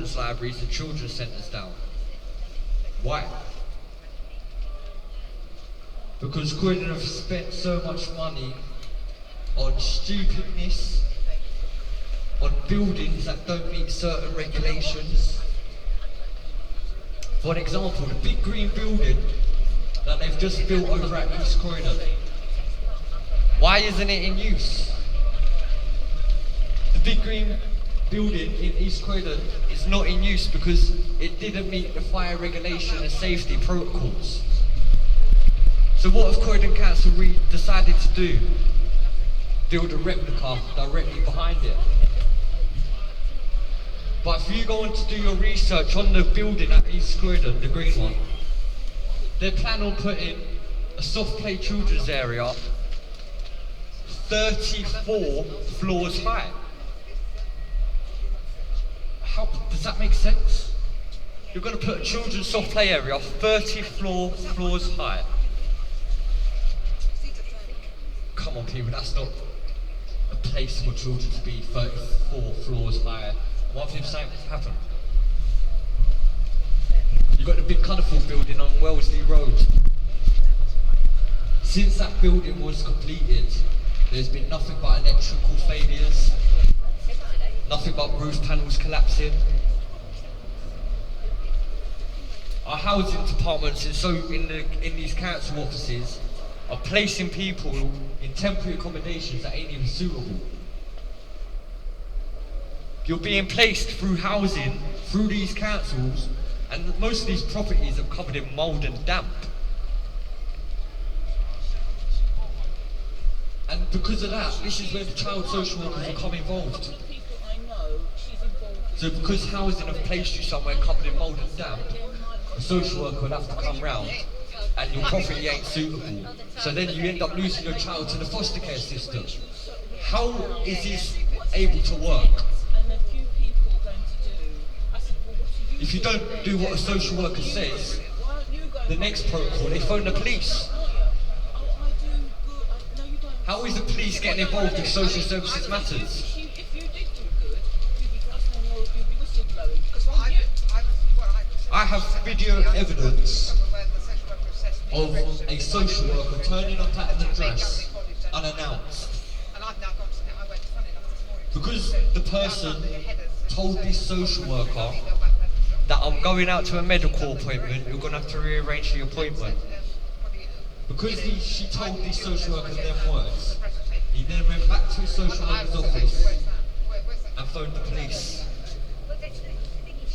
children's libraries and children's centres down. Why? Because Croydon have spent so much money on stupidness, on buildings that don't meet certain regulations. For an example, the big green building that they've just built over at East Croydon. Why isn't it in use? The big green building in East Croydon is not in use because it didn't meet the fire regulation and safety protocols. So what have Croydon Council decided to do? Build a replica directly behind it. But if you go on to do your research on the building at East Croydon, the green one, they plan on putting a soft play children's area 34 floors high. How does that make sense? You're going to put a children's soft play area 34 floors high. Come on people, that's not a place for children to be 34 floors high. What if something happened? You've got the big colourful building on Wellesley Road. Since that building was completed, there's been nothing but electrical failures, nothing but roof panels collapsing. Our housing departments in these council offices are placing people in temporary accommodations that ain't even suitable. You're being placed through housing, through these councils, and most of these properties are covered in mould and damp. And because of that, this is where the child social workers become involved. So because housing have placed you somewhere covered in mould and damp, a social worker will have to come round and your property ain't suitable. So then you end up losing your child to the foster care system. How is this able to work? If you don't do what a social worker says, the next protocol, they phone the police. How is the police getting involved in social services matters? I have video evidence of a social worker turning up at an address unannounced. Because the person told this social worker that I'm going out to a medical appointment, you're going to have to rearrange the appointment. Because she told this social worker them words, he then went back to his social worker's office and phoned the police.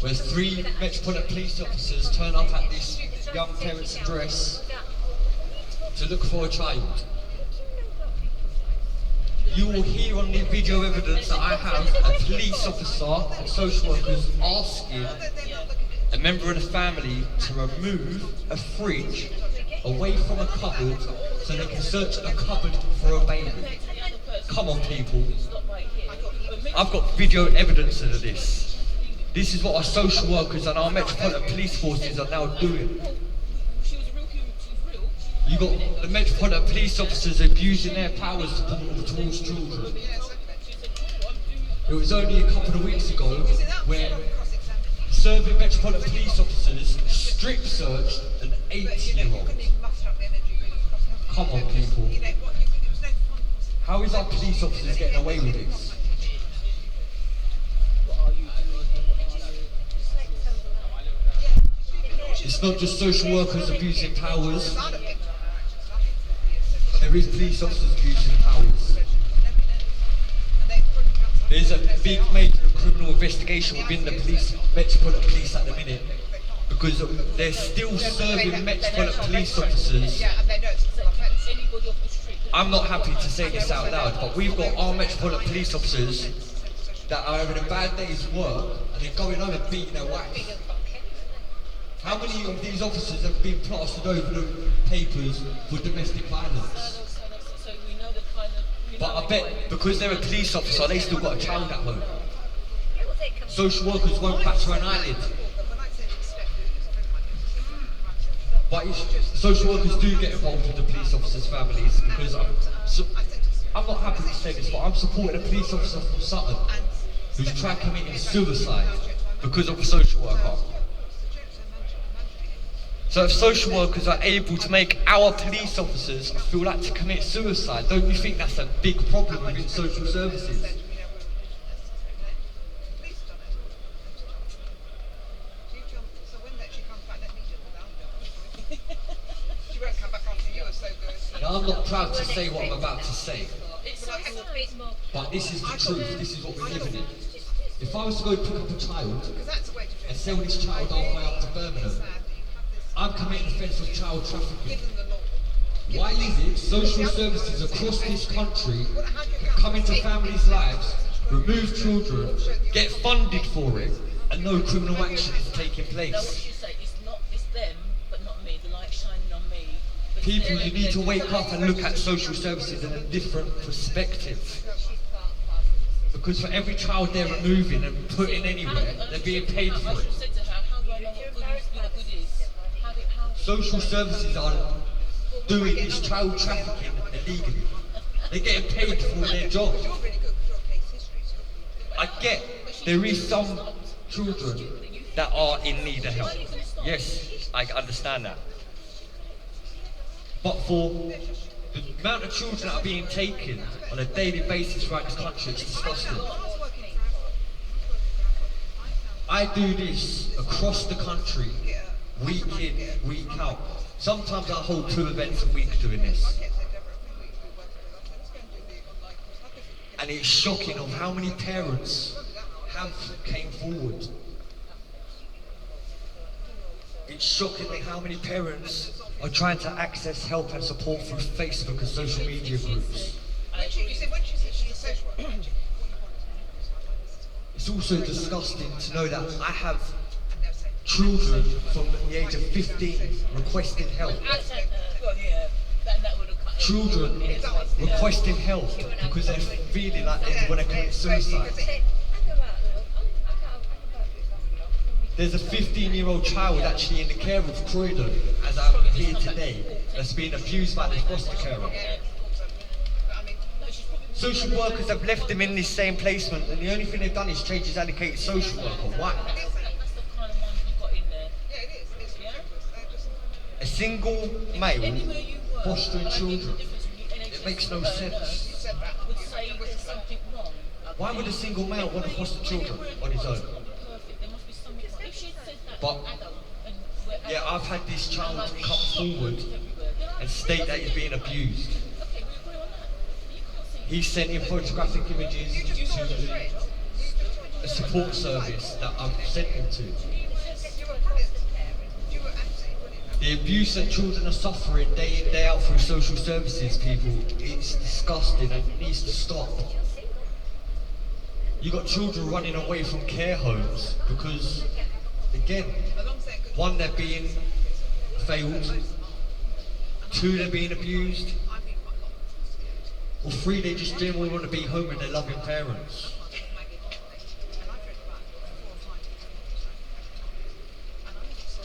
Whereas 3 Metropolitan Police officers turn up at this young parent's address to look for a child. You will hear on the video evidence that I have a police officer and social workers asking a member of the family to remove a fridge away from a cupboard so they can search a cupboard for a baby. Come on people. I've got video evidence of this. This is what our social workers and our Metropolitan Police forces are now doing. You got the Metropolitan Police officers abusing their powers towards children. It was only a couple of weeks ago where serving Metropolitan Police officers strip searched an 8-year-old. Come on people. How is our police officers getting away with this? It's not just social workers abusing powers. There is police officers abusing powers. There's a big major criminal investigation within the Metropolitan Police at the minute because they're still serving Metropolitan Police officers. I'm not happy to say this out loud, but we've got our Metropolitan Police officers that are having a bad day's work and they're going home and beating their wife. How many of these officers have been plastered over the papers for domestic violence? But I bet because they're a police officer, they still got a child at home. Social workers won't batter an eyelid. But social workers do get involved with the police officers' families because I'm not happy to say this, but I'm supporting a police officer from Sutton who's tried committing suicide because of a social worker. So if social workers are able to make our police officers feel like to commit suicide, don't you think that's a big problem within social services? Now, I'm not proud to say what I'm about to say, but this is the truth, this is what we're living in. If I was to go pick up a child and sell this child halfway up to Birmingham, I'm committing offence of child trafficking. Why is it social services across this country can come into families' lives, remove children, get funded for it, and no criminal action is taking place? People, you need to wake up and look at social services in a different perspective. Because for every child they're removing and putting anywhere, they're being paid for it. Social services are doing this child trafficking illegally. They're getting paid for their job. I get there is some children that are in need of help. Yes, I understand that. But for the amount of children that are being taken on a daily basis throughout this country, it's disgusting. I do this across the country, week in, week out. Sometimes I hold 2 events a week doing this. And it's shocking of how many parents have came forward. It's shocking how many parents are trying to access help and support through Facebook and social media groups. It's also disgusting to know that I have children from the age of 15 requesting help. Children requesting help because they're feeling like they want to commit suicide. There's a 15-year-old child actually in the care of Croydon, as I'm here today, that's been abused by this foster carer. Social workers have left him in this same placement, and the only thing they've done is change his allocated social worker. Why? A single male fostering children. It makes no sense. Why would a single male want to foster children on his own? But, yeah, I've had this child come forward and state that he's being abused. He sent in photographic images to a support service that I've sent him to. The abuse that children are suffering day in, day out through social services, people, it's disgusting and it needs to stop. You got children running away from care homes because, again, 1, they're being failed, 2, they're being abused, or 3, they just generally want to be home with their loving parents.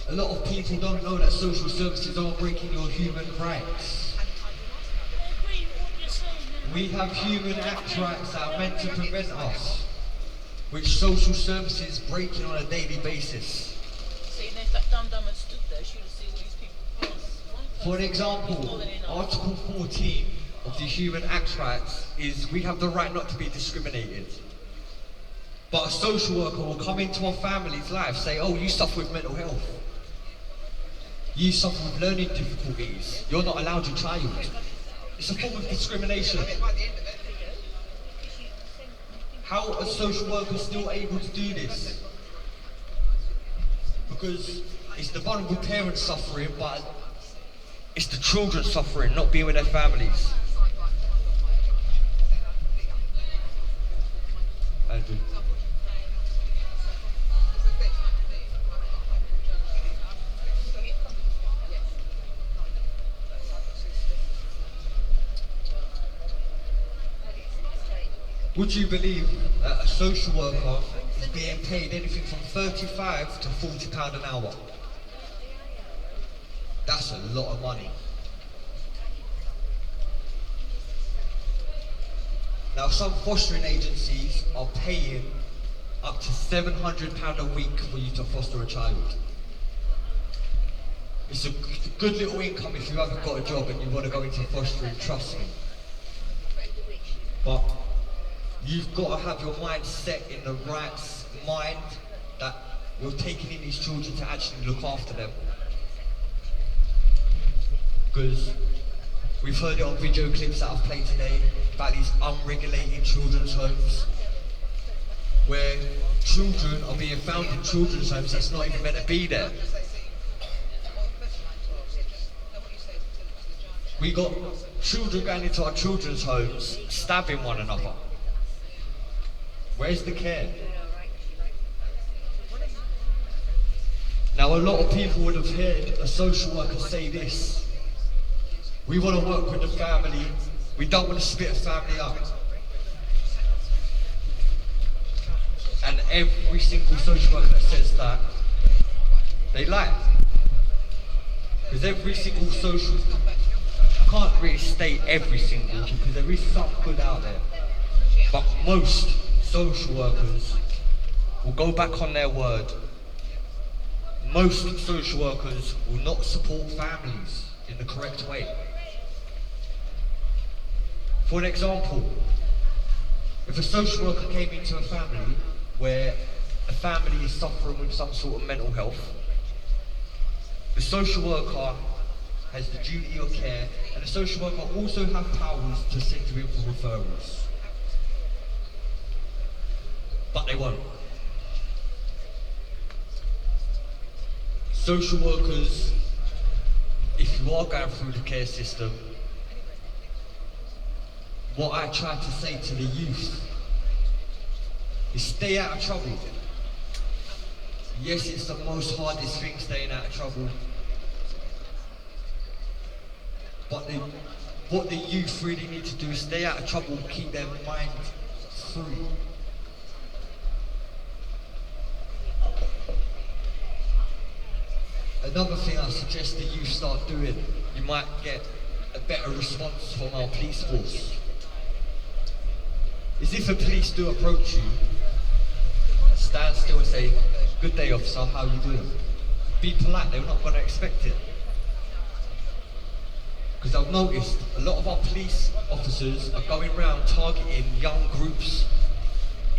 A lot of people don't know that social services are breaking your human rights. We have human act rights that are meant to prevent us, which social services breaking on a daily basis. For an example, Article 14 of the Human Act Rights is we have the right not to be discriminated. But a social worker will come into our family's life, say, oh, you suffer with mental health. You suffer with learning difficulties. You're not allowed your child. It's a form of discrimination. How are social workers still able to do this? Because it's the vulnerable parents suffering, but it's the children suffering, not being with their families. Andrew. Would you believe that a social worker is being paid anything from £35 to £40 an hour? That's a lot of money. Now, some fostering agencies are paying up to £700 a week for you to foster a child. It's a good little income if you haven't got a job and you want to go into fostering, trust me. But you've got to have your mind set in the right mind that you're taking in these children to actually look after them. Because we've heard it on video clips that I've played today about these unregulated children's homes, where children are being found in children's homes that's not even meant to be there. We got children going into our children's homes, stabbing one another. Where's the care? Now, a lot of people would have heard a social worker say this: we want to work with the family, we don't want to split a family up. And every single social worker that says that, they lie. Because every single social, I can't really state every single, because there is some good out there, but most social workers will go back on their word. Most social workers will not support families in the correct way. For an example, if a social worker came into a family where a family is suffering with some sort of mental health, the social worker has the duty of care, and the social worker also has powers to send you in for referrals. But they won't. Social workers, if you are going through the care system, what I try to say to the youth is stay out of trouble. Yes, it's the most hardest thing, staying out of trouble. But what the youth really need to do is stay out of trouble and keep their mind free. Another thing I suggest the youth start doing, you might get a better response from our police force, is if a police do approach you, stand still and say, "Good day, officer, how you doing?" Be polite, they're not going to expect it. Because I've noticed a lot of our police officers are going around targeting young groups.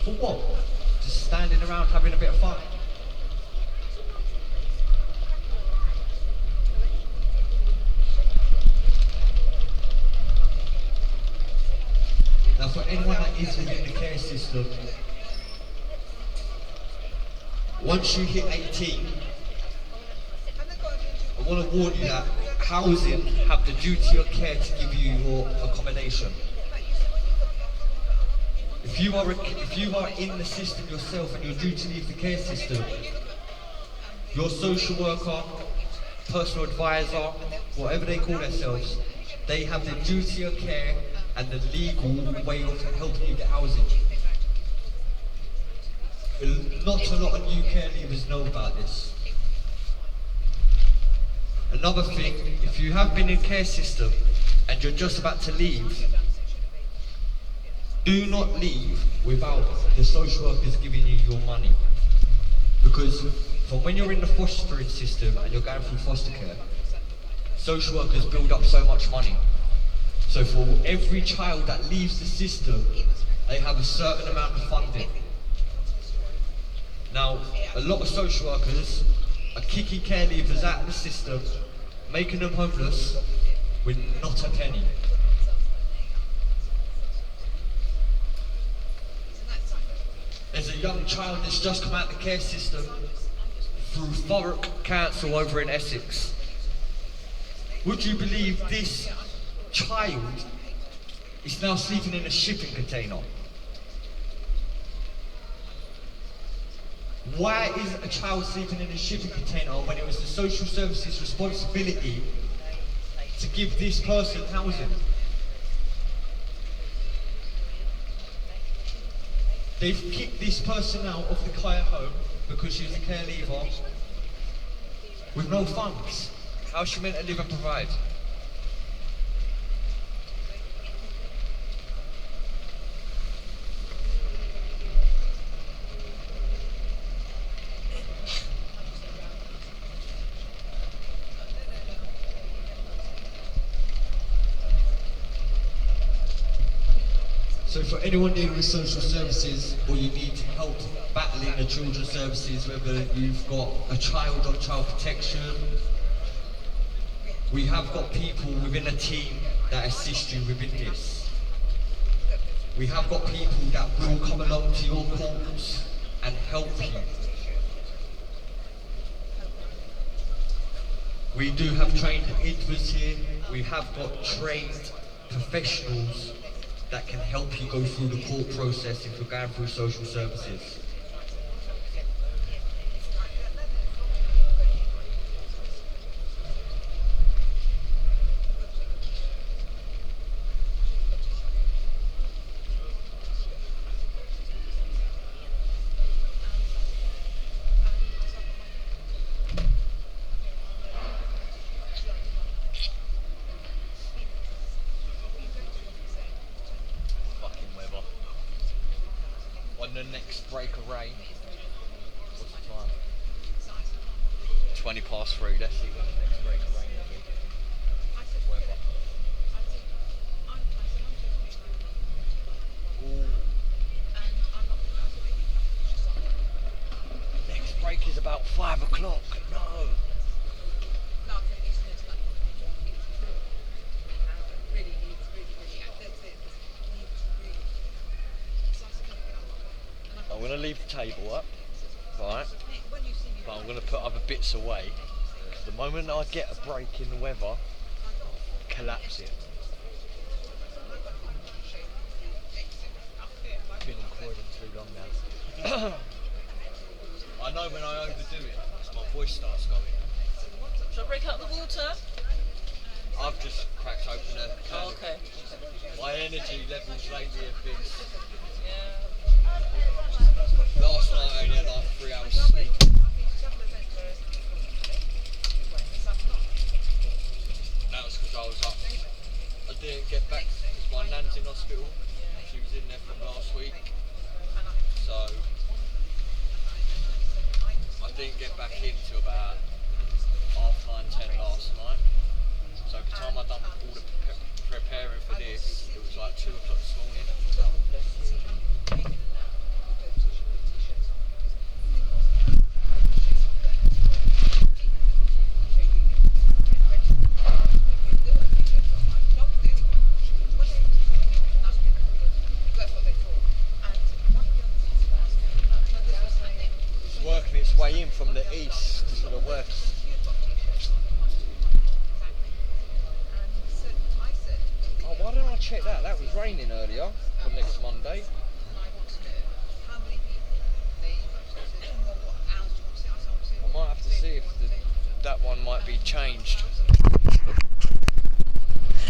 For what? Just standing around having a bit of fun. Now, for anyone that is within the care system, once you hit 18, I want to warn you that housing have the duty of care to give you your accommodation. If you are in the system yourself and you're due to leave the care system, your social worker, personal advisor, whatever they call themselves, they have the duty of care and the legal way of helping you get housing. Not a lot of new care leavers know about this. Another thing, if you have been in care system and you're just about to leave, do not leave without the social workers giving you your money. Because from when you're in the fostering system and you're going through foster care, social workers build up so much money. So for every child that leaves the system, they have a certain amount of funding. Now, a lot of social workers are kicking care leavers out of the system, making them homeless with not a penny. There's a young child that's just come out of the care system through Thurrock Council over in Essex. Would you believe this child is now sleeping in a shipping container? Why is a child sleeping in a shipping container when it was the social services responsibility to give this person housing? They've kicked this person out of the care home because she's a care leaver with no funds. How's she meant to live and provide? So for anyone dealing with social services or you need help battling the children's services, whether you've got a child on child protection, we have got people within a team that assist you within this. We have got people that will come along to your calls and help you. We do have trained individuals here. We have got trained professionals that can help you go through the court process if you're going through social services. On the next break of rain, what's the time? 20 past 3, let's see when the next break of rain will be. Weather. Ooh. Next break is about 5 o'clock, no. I'm going to leave the table up, right, but I'm going to put other bits away, because the moment I get a break in the weather, collapse it. I've been in Croydon too long now. I know when I overdo it, my voice starts going. Shall I break out the water? I've just cracked open a can. Oh, okay. My energy levels lately have been... Yeah. Last night I only had like 3 hours sleep. That was because I was up. I didn't get back because my nan's in hospital. She was in there from last week. So I didn't get back in till about 9:30, 10 last night. So by the time I'd done all the preparing for this, it was like 2 o'clock this morning. It's working its way in from the east to the west. Oh, why don't I check that? That was raining earlier for next Monday. I might have to see if that one might be changed.